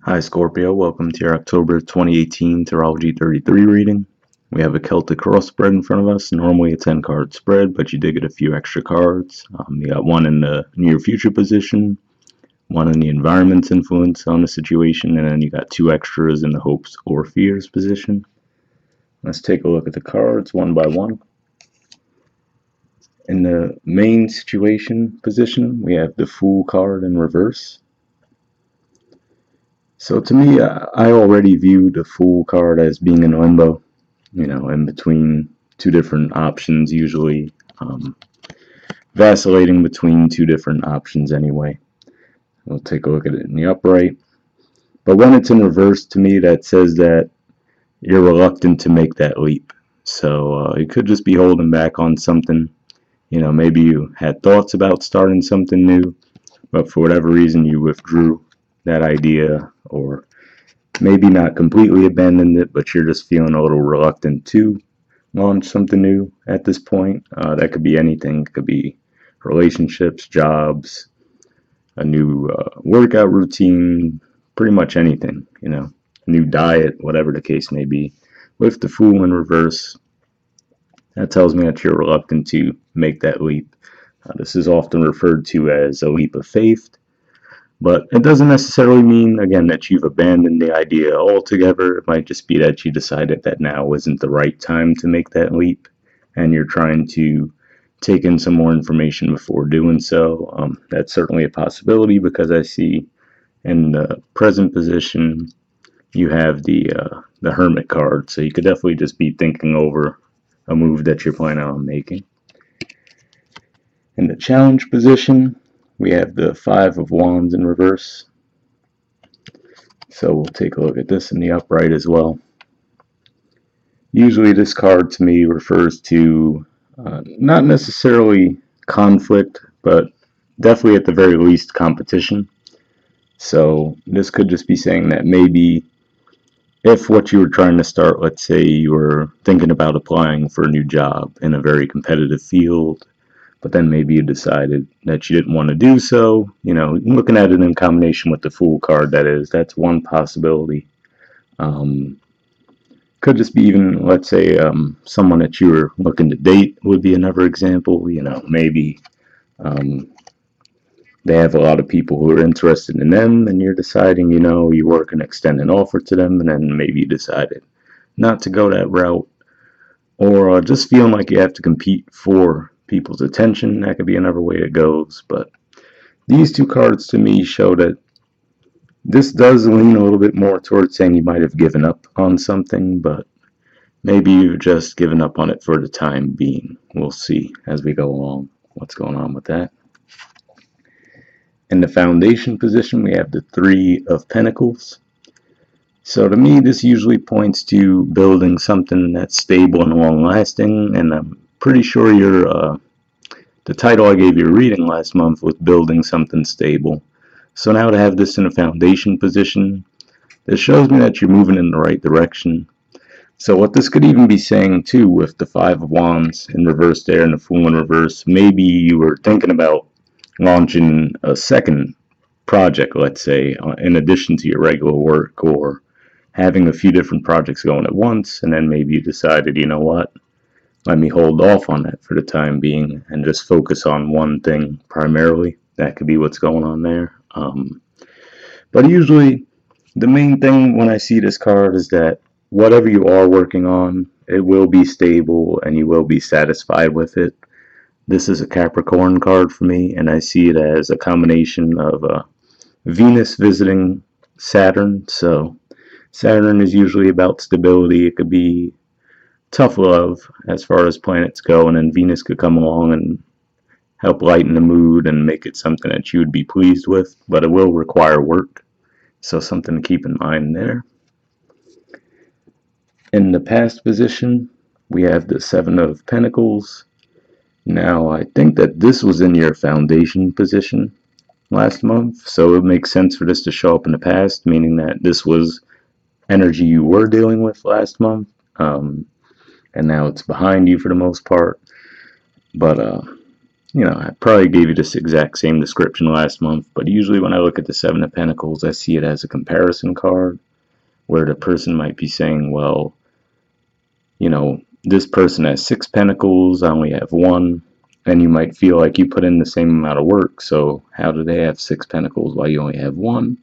Hi Scorpio, welcome to your October 2018 Tarology 33 reading. We have a Celtic cross spread in front of us. Normally a 10 card spread, but you did get a few extra cards. You got one in the near future position, one in the environment's influence on the situation, and then you got two extras in the hopes or fears position. Let's take a look at the cards one by one. In the main situation position, we have the Fool card in reverse. So to me, I already view the Fool card as being in limbo, in between two different options, usually vacillating between two different options anyway. We'll take a look at it in the upright. But when it's in reverse, to me, that says that you're reluctant to make that leap. So you could just be holding back on something. Maybe you had thoughts about starting something new, but for whatever reason you withdrew that idea, or maybe not completely abandoned it, but you're just feeling a little reluctant to launch something new at this point. That could be anything. It could be relationships, jobs, a new workout routine, pretty much anything, a new diet, whatever the case may be. With the Fool in reverse, that tells me that you're reluctant to make that leap. This is often referred to as a leap of faith, but it doesn't necessarily mean, again, that you've abandoned the idea altogether. It might just be that you decided that now isn't the right time to make that leap, and you're trying to take in some more information before doing so. That's certainly a possibility, because I see in the present position you have the Hermit card, so you could definitely just be thinking over a move that you're planning on making. In the challenge position, we have the Five of Wands in reverse. So we'll take a look at this in the upright as well. Usually this card to me refers to not necessarily conflict, but definitely at the very least competition. So this could just be saying that maybe if what you were trying to start, let's say you were thinking about applying for a new job in a very competitive field, but then maybe you decided that you didn't want to do so, looking at it in combination with the Fool card, that's one possibility. Could just be even, let's say, someone that you were looking to date would be another example. Maybe they have a lot of people who are interested in them, and you're deciding, you work and extend an offer to them, and then maybe you decided not to go that route, or just feeling like you have to compete for people's attention. That could be another way it goes. But these two cards to me show that this does lean a little bit more towards saying you might have given up on something, but maybe you've just given up on it for the time being. We'll see as we go along what's going on with that. In the foundation position, we have the Three of Pentacles. So to me, this usually points to building something that's stable and long-lasting, and I'm pretty sure the title I gave you a reading last month was Building Something Stable. So now to have this in a foundation position, this shows me that you're moving in the right direction. So what this could even be saying too, with the Five of Wands in reverse there and the Fool in reverse, maybe you were thinking about launching a second project, let's say, in addition to your regular work, or having a few different projects going at once, and then maybe you decided, you know what, let me hold off on that for the time being and just focus on one thing primarily. That could be what's going on there. But usually the main thing when I see this card is that whatever you are working on, it will be stable and you will be satisfied with it. This is a Capricorn card for me, and I see it as a combination of Venus visiting Saturn. So Saturn is usually about stability. It could be tough love as far as planets go, and then Venus could come along and help lighten the mood and make it something that you would be pleased with, but it will require work. So something to keep in mind there. In the past position, we have the Seven of Pentacles. Now, I think that this was in your foundation position last month, so it makes sense for this to show up in the past, meaning that this was energy you were dealing with last month, and now it's behind you for the most part. But I probably gave you this exact same description last month, but usually when I look at the Seven of Pentacles, I see it as a comparison card where the person might be saying, well, this person has 6 pentacles, I only have one, and you might feel like you put in the same amount of work, so how do they have 6 pentacles while you only have one?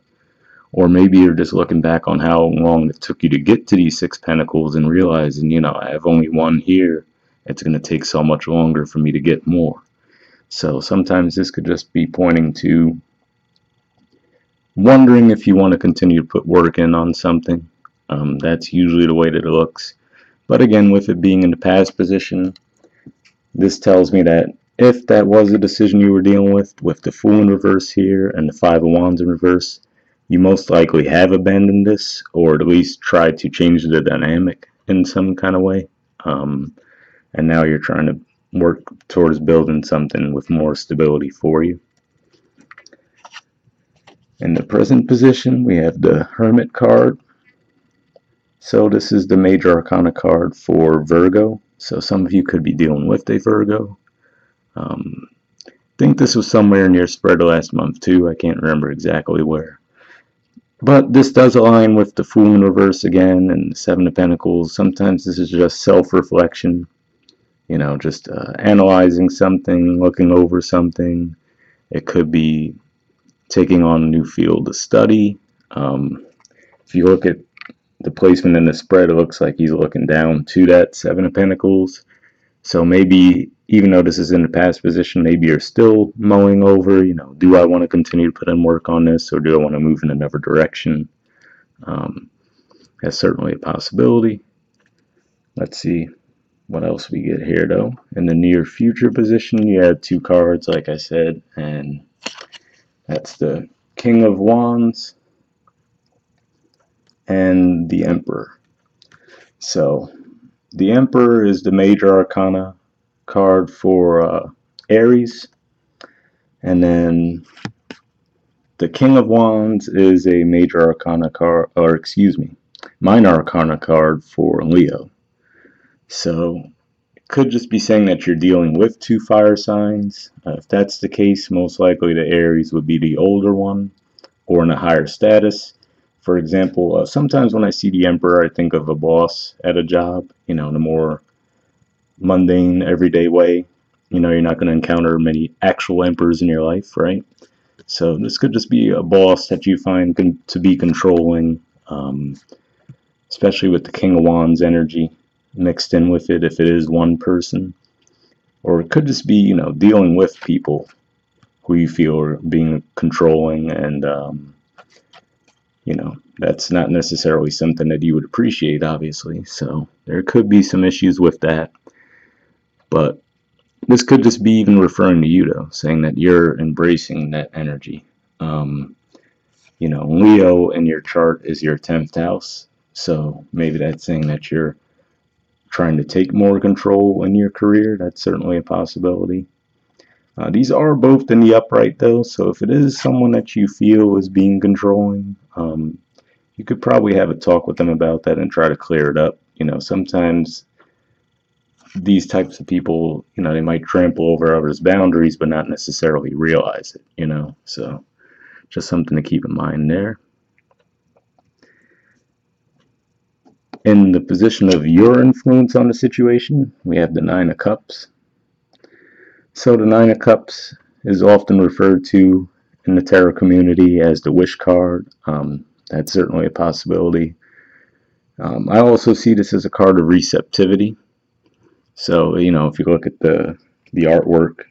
Or maybe you're just looking back on how long it took you to get to these 6 pentacles and realizing, I have only one here. It's going to take so much longer for me to get more. So sometimes this could just be pointing to wondering if you want to continue to put work in on something. That's usually the way that it looks. But again, with it being in the past position, this tells me that if that was a decision you were dealing with the Fool in reverse here and the Five of Wands in reverse, you most likely have abandoned this, or at least tried to change the dynamic in some kind of way. And now you're trying to work towards building something with more stability for you. In the present position, we have the Hermit card. So this is the major arcana card for Virgo. So some of you could be dealing with a Virgo. I think this was somewhere near spread last month too. I can't remember exactly where. But this does align with the Fool in reverse again and the Seven of Pentacles. Sometimes this is just self-reflection. Just analyzing something, looking over something. It could be taking on a new field of study. If you look at the placement in the spread, it looks like he's looking down to that Seven of Pentacles. So maybe, even though this is in the past position, maybe you're still mulling over, do I want to continue to put in work on this, or do I want to move in another direction? That's certainly a possibility. Let's see what else we get here, though. In the near future position, you had 2 cards, like I said, and that's the King of Wands and the Emperor. So the Emperor is the major arcana card for Aries, and then the King of Wands is a major arcana card, or excuse me, minor arcana card for Leo. So it could just be saying that you're dealing with 2 fire signs. If that's the case, most likely the Aries would be the older one or in a higher status. For example, sometimes when I see the Emperor, I think of a boss at a job, in a more mundane, everyday way. You're not going to encounter many actual emperors in your life, right? So this could just be a boss that you find to be controlling, especially with the King of Wands energy mixed in with it if it is one person. Or it could just be, dealing with people who you feel are being controlling, and that's not necessarily something that you would appreciate, obviously. So there could be some issues with that. But this could just be even referring to you, though, saying that you're embracing that energy. Leo in your chart is your 10th house. So maybe that's saying that you're trying to take more control in your career. That's certainly a possibility. These are both in the upright, though, so if it is someone that you feel is being controlling, you could probably have a talk with them about that and try to clear it up. Sometimes these types of people, they might trample over others' boundaries but not necessarily realize it, so just something to keep in mind there. In the position of your influence on the situation, we have the Nine of Cups. So the Nine of Cups is often referred to in the tarot community as the wish card. That's certainly a possibility. I also see this as a card of receptivity. So, if you look at the artwork,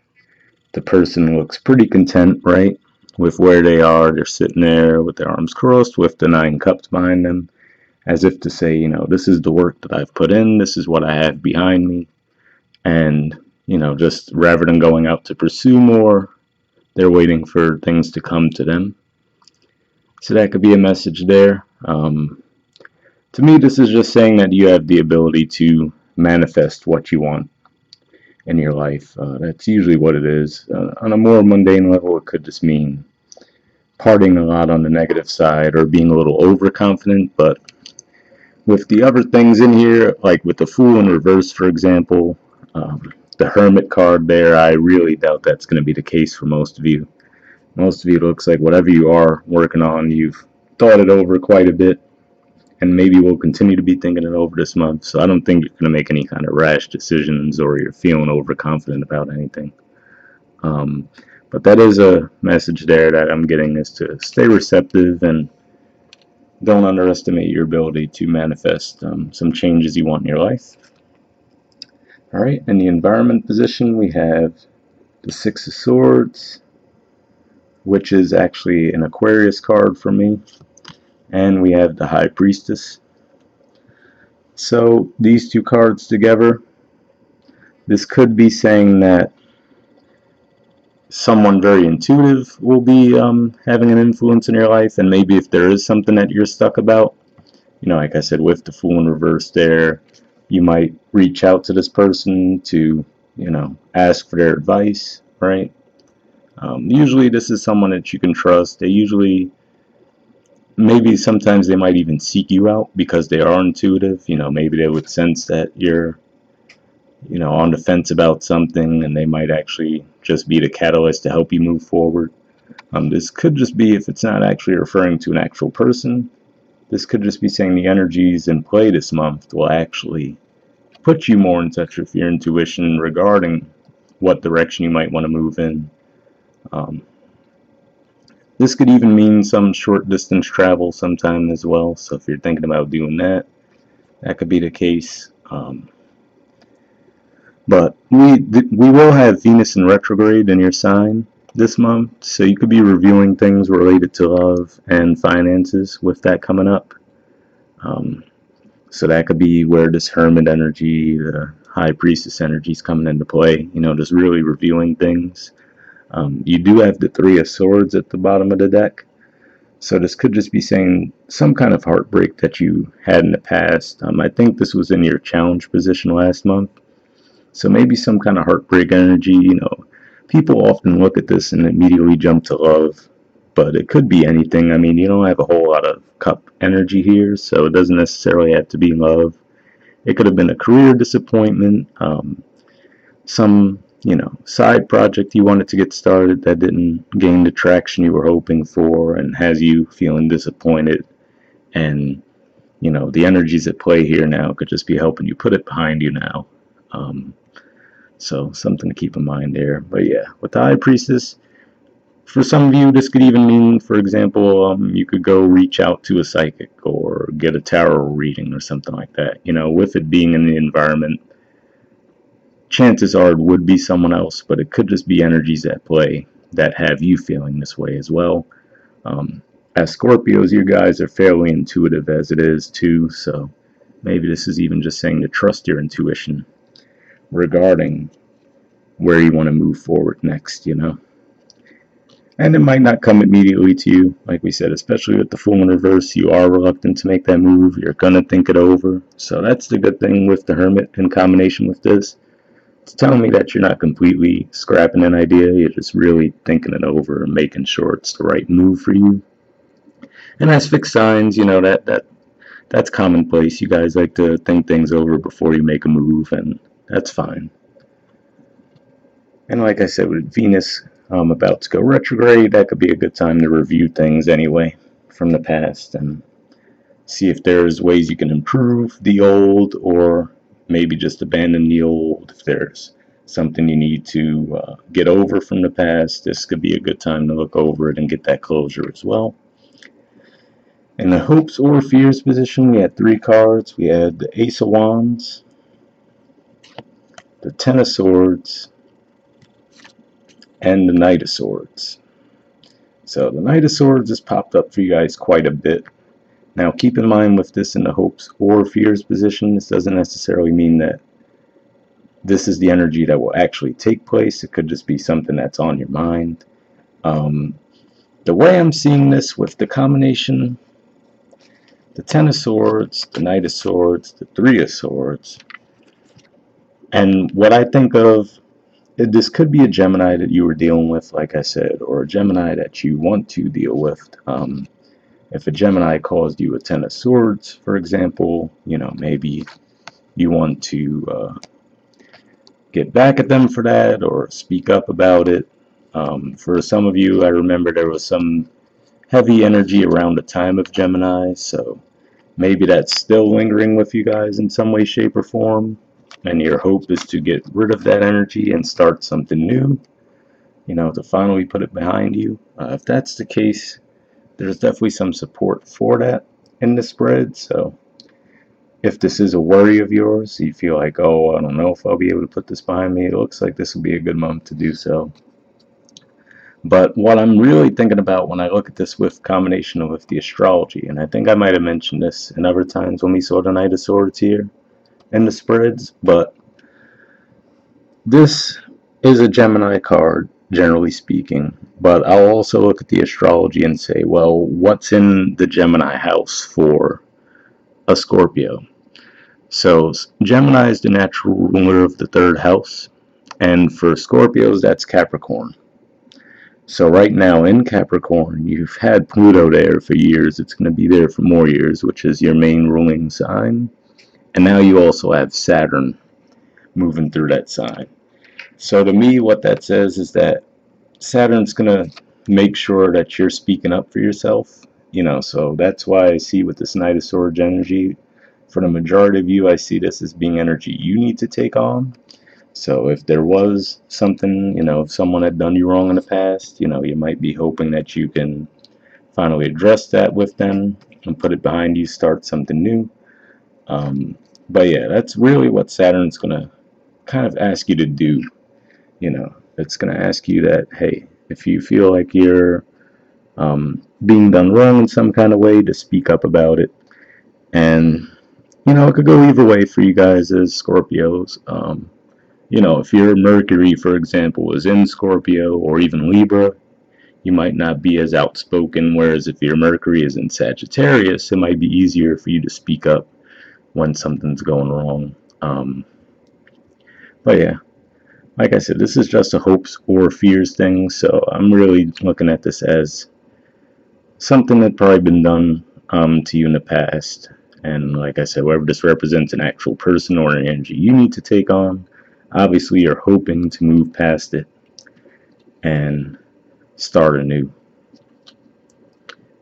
the person looks pretty content, right, with where they are. They're sitting there with their arms crossed with the 9 cups behind them, as if to say, this is the work that I've put in, this is what I have behind me. And, just rather than going out to pursue more, they're waiting for things to come to them. So that could be a message there. To me, this is just saying that you have the ability to manifest what you want in your life. That's usually what it is. On a more mundane level, it could just mean partying a lot on the negative side or being a little overconfident. But with the other things in here, like with the Fool in reverse, for example, the Hermit card there, I really doubt that's going to be the case for most of you. Most of you, it looks like whatever you are working on, you've thought it over quite a bit, and maybe will continue to be thinking it over this month. So I don't think you're going to make any kind of rash decisions or you're feeling overconfident about anything. Um, but that is a message there that I'm getting, is to stay receptive and don't underestimate your ability to manifest some changes you want in your life. All right, in the environment position, we have the Six of Swords, which is actually an Aquarius card for me, and we have the High Priestess. So these two cards together, this could be saying that someone very intuitive will be having an influence in your life, and maybe if there is something that you're stuck about, like I said, with the Fool in reverse there, you might reach out to this person to, ask for their advice, right? Usually this is someone that you can trust. They usually, maybe sometimes they might even seek you out because they are intuitive. Maybe they would sense that you're, on the fence about something, and they might actually just be the catalyst to help you move forward. This could just be, if it's not actually referring to an actual person, this could just be saying the energies in play this month will actually put you more in touch with your intuition regarding what direction you might want to move in. This could even mean some short distance travel sometime as well. So if you're thinking about doing that, that could be the case. But we will have Venus in retrograde in your sign this month, so you could be reviewing things related to love and finances with that coming up. So that could be where this Hermit energy, the High Priestess energy is coming into play, just really reviewing things. You do have the Three of Swords at the bottom of the deck, so this could just be saying some kind of heartbreak that you had in the past. I think this was in your challenge position last month. So maybe some kind of heartbreak energy. People often look at this and immediately jump to love, but it could be anything. You don't have a whole lot of cup energy here, so it doesn't necessarily have to be love. It could have been a career disappointment, some, side project you wanted to get started that didn't gain the traction you were hoping for and has you feeling disappointed. And, the energies at play here now could just be helping you put it behind you now. So something to keep in mind there. But yeah, with the High Priestess, for some of you, this could even mean, for example, you could go reach out to a psychic or get a tarot reading or something like that. With it being in the environment, chances are it would be someone else, but it could just be energies at play that have you feeling this way as well. As Scorpios, you guys are fairly intuitive as it is too, so maybe this is even just saying to trust your intuition regarding where you want to move forward next, And it might not come immediately to you, like we said, especially with the Fool in reverse. You are reluctant to make that move. You're going to think it over. So that's the good thing with the Hermit in combination with this. It's telling me that you're not completely scrapping an idea. You're just really thinking it over and making sure it's the right move for you. And as fixed signs, that's commonplace. You guys like to think things over before you make a move, and that's fine. And like I said, with Venus about to go retrograde, that could be a good time to review things anyway from the past and see if there's ways you can improve the old, or maybe just abandon the old. If there's something you need to get over from the past, this could be a good time to look over it and get that closure as well. In the hopes or fears position, we had 3 cards. We had the Ace of Wands, the Ten of Swords, and the Knight of Swords. So the Knight of Swords has popped up for you guys quite a bit. Now keep in mind, with this in the hopes or fears position, this doesn't necessarily mean that this is the energy that will actually take place. It could just be something that's on your mind. The way I'm seeing this with the combination, the Ten of Swords, the Knight of Swords, the Three of Swords, and what I think of, this could be a Gemini that you were dealing with, like I said, or a Gemini that you want to deal with. If a Gemini caused you a Ten of Swords, for example, maybe you want to get back at them for that or speak up about it. For some of you, I remember there was some heavy energy around the time of Gemini, so maybe that's still lingering with you guys in some way, shape, or form, and your hope is to get rid of that energy and start something new, to finally put it behind you. If that's the case, there's definitely some support for that in the spread, so if this is a worry of yours, you feel like, oh, I don't know if I'll be able to put this behind me, it looks like this will be a good month to do so. But what I'm really thinking about when I look at this with combination with the astrology, and I think I might have mentioned this in other times when we saw the Knight of Swords here in the spreads, but this is a Gemini card, generally speaking. But I'll also look at the astrology and say, well, what's in the Gemini house for a Scorpio? So Gemini is the natural ruler of the third house, and for Scorpios, that's Capricorn. So right now in Capricorn, you've had Pluto there for years. It's going to be there for more years, which is your main ruling sign. And now you also have Saturn moving through that sign. So to me, what that says is that Saturn's going to make sure that you're speaking up for yourself. So that's why I see with this Knight of Swords energy, for the majority of you, I see this as being energy you need to take on. So if there was something, if someone had done you wrong in the past, you might be hoping that you can finally address that with them and put it behind you, start something new. But yeah, that's really what Saturn's going to kind of ask you to do. It's going to ask you that, hey, if you feel like you're being done wrong in some kind of way, to speak up about it. And, it could go either way for you guys as Scorpios. If your Mercury, for example, is in Scorpio or even Libra, you might not be as outspoken, whereas if your Mercury is in Sagittarius, it might be easier for you to speak up when something's going wrong. But yeah, like I said, this is just a hopes or fears thing, so I'm really looking at this as something that probably been done to you in the past. And like I said, whether this represents an actual person or an energy you need to take on, obviously you're hoping to move past it and start anew.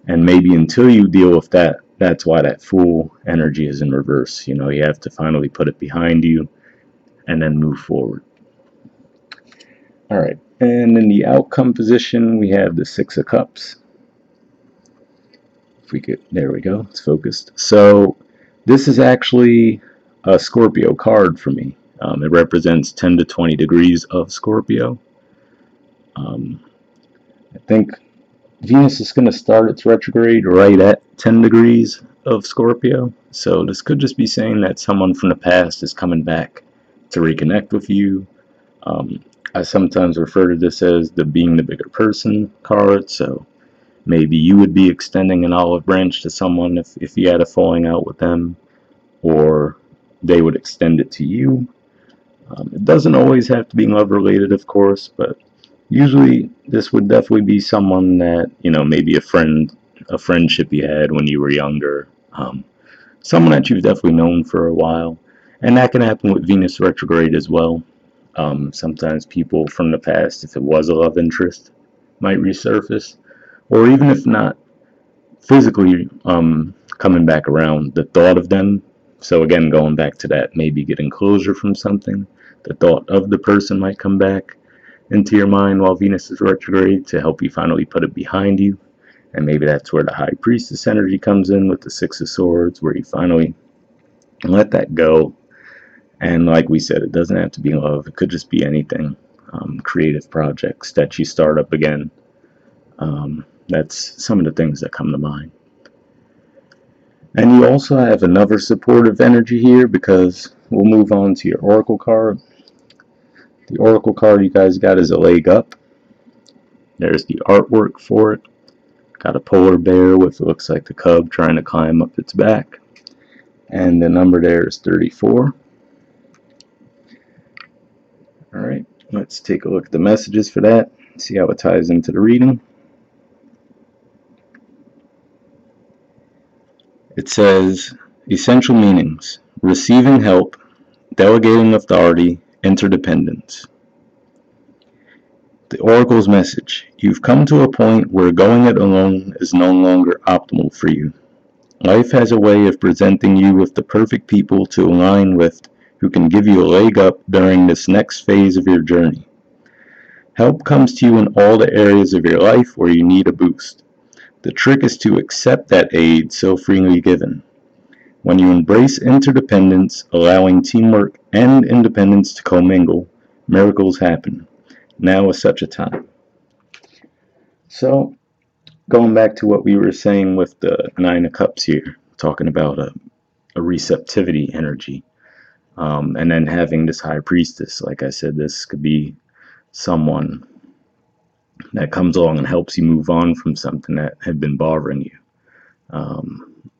And maybe until you deal with that, that's why that Fool energy is in reverse. You have to finally put it behind you and then move forward. All right, and in the outcome position, we have the Six of Cups. If we could, there we go, it's focused. So this is actually a Scorpio card for me. It represents 10 to 20 degrees of Scorpio. I think Venus is going to start its retrograde right at 10 degrees of Scorpio. So this could just be saying that someone from the past is coming back to reconnect with you. I sometimes refer to this as the being the bigger person card. So maybe you would be extending an olive branch to someone if you had a falling out with them, or they would extend it to you. It doesn't always have to be love related, of course, but usually this would definitely be someone that, maybe a friendship you had when you were younger, someone that you've definitely known for a while. And that can happen with Venus retrograde as well. Sometimes people from the past, if it was a love interest, might resurface, or even if not physically coming back around, the thought of them. So again, going back to that, maybe getting closure from something, the thought of the person might come back into your mind while Venus is retrograde to help you finally put it behind you. And maybe that's where the High Priestess energy comes in with the Six of Swords, where you finally let that go. And like we said, it doesn't have to be love. It could just be anything. Creative projects that you start up again. That's some of the things that come to mind. And you also have another supportive energy here, because we'll move on to your Oracle card. The Oracle card you guys got is a leg up. There's the artwork for it. Got a polar bear with, looks like the cub trying to climb up its back. And the number there is 34. Alright, let's take a look at the messages for that. See how it ties into the reading. It says, essential meanings: receiving help, delegating authority, Interdependence. The Oracle's message. You've come to a point where going it alone is no longer optimal for you. Life has a way of presenting you with the perfect people to align with who can give you a leg up during this next phase of your journey. Help comes to you in all the areas of your life where you need a boost. The trick is to accept that aid so freely given. When you embrace interdependence, allowing teamwork and independence to commingle, miracles happen. Now is such a time. So, going back to what we were saying with the Nine of Cups here, talking about a receptivity energy, and then having this High Priestess. Like I said, this could be someone that comes along and helps you move on from something that had been bothering you. Um,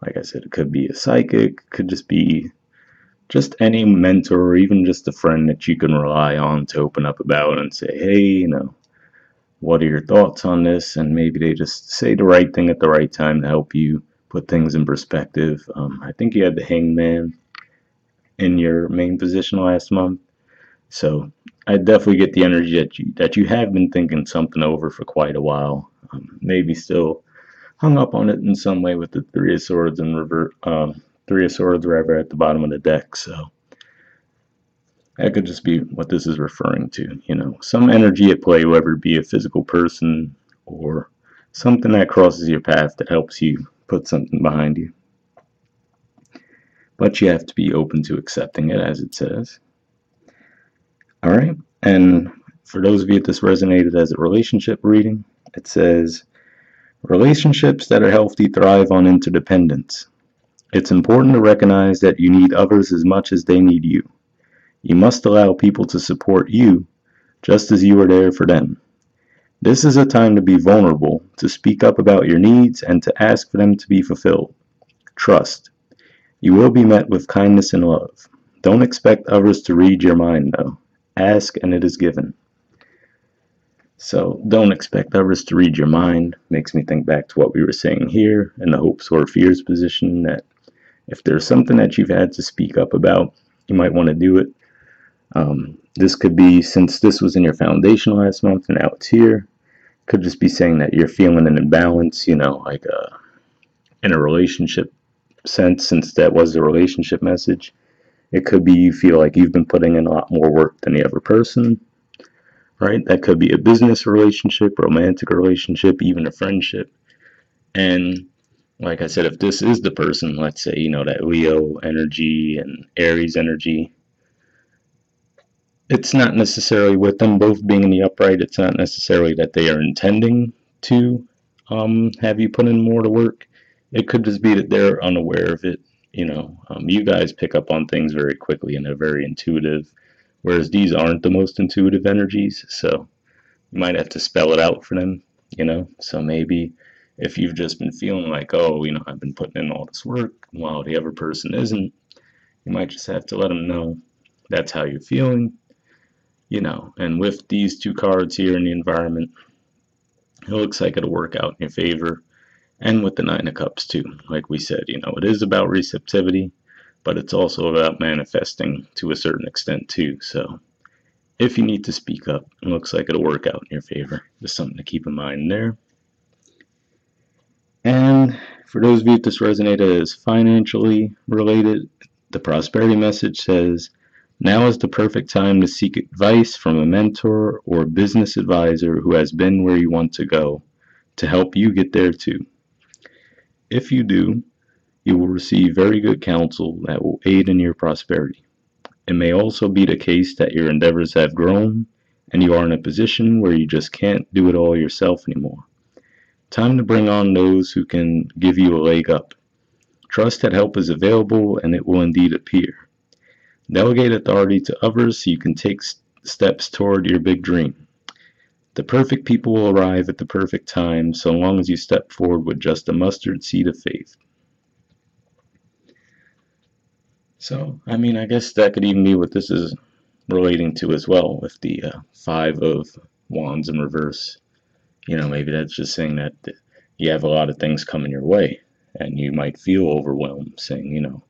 like I said, it could be a psychic, could just be just any mentor or even just a friend that you can rely on to open up about and say, hey, what are your thoughts on this? And maybe they just say the right thing at the right time to help you put things in perspective. I think you had the Hangman in your main position last month. So I definitely get the energy that you have been thinking something over for quite a while. Maybe still hung up on it in some way with the Three of Swords and Three of Swords rather at the bottom of the deck. So that could just be what this is referring to. Some energy at play, whether it be a physical person or something that crosses your path that helps you put something behind you. But you have to be open to accepting it, as it says. All right. And for those of you that this resonated as a relationship reading, it says, relationships that are healthy thrive on interdependence. It's important to recognize that you need others as much as they need you. You must allow people to support you just as you are there for them. This is a time to be vulnerable, to speak up about your needs, and to ask for them to be fulfilled. Trust. You will be met with kindness and love. Don't expect others to read your mind, though. Ask and it is given. So don't expect others to read your mind. Makes me think back to what we were saying here in the hopes or fears position, that if there's something that you've had to speak up about, you might want to do it. This could be, since this was in your foundation last month and now it's here, could just be saying that you're feeling an imbalance, like in a relationship sense, since that was the relationship message. It could be you feel like you've been putting in a lot more work than the other person, right? That could be a business relationship, romantic relationship, even a friendship. And like I said, if this is the person, let's say, that Leo energy and Aries energy, it's not necessarily with them both being in the upright, it's not necessarily that they are intending to have you put in more to work. It could just be that they're unaware of it. You guys pick up on things very quickly and they're very intuitive, whereas these aren't the most intuitive energies. So you might have to spell it out for them. So maybe if you've just been feeling like, oh, I've been putting in all this work while the other person isn't, you might just have to let them know that's how you're feeling. And with these two cards here in the environment, it looks like it'll work out in your favor. And with the Nine of Cups too, like we said, it is about receptivity, but it's also about manifesting to a certain extent too. So if you need to speak up, it looks like it'll work out in your favor. Just something to keep in mind there. And for those of you that this resonated as financially related, the prosperity message says, now is the perfect time to seek advice from a mentor or business advisor who has been where you want to go to help you get there too. If you do, you will receive very good counsel that will aid in your prosperity. It may also be the case that your endeavors have grown and you are in a position where you just can't do it all yourself anymore. Time to bring on those who can give you a leg up. Trust that help is available and it will indeed appear. Delegate authority to others so you can take steps toward your big dream. The perfect people will arrive at the perfect time so long as you step forward with just a mustard seed of faith. So, I guess that could even be what this is relating to as well, with the Five of Wands in reverse. Maybe that's just saying that you have a lot of things coming your way and you might feel overwhelmed, saying,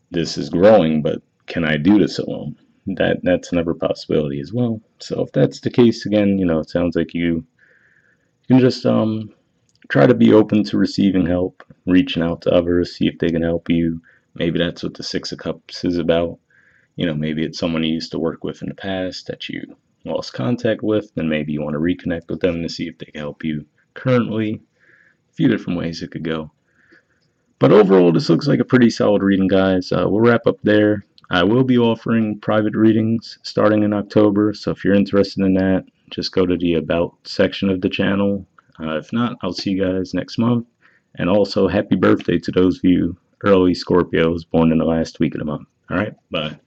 this is growing, but can I do this alone? That's another possibility as well. So if that's the case, again, it sounds like you can just try to be open to receiving help, reaching out to others, see if they can help you. Maybe that's what the Six of Cups is about. Maybe it's someone you used to work with in the past that you lost contact with, and maybe you want to reconnect with them to see if they can help you currently. A few different ways it could go. But overall, this looks like a pretty solid reading, guys. We'll wrap up there. I will be offering private readings starting in October, so if you're interested in that, just go to the About section of the channel. If not, I'll see you guys next month. And also, happy birthday to those of you early Scorpios born in the last week of the month. All right, bye.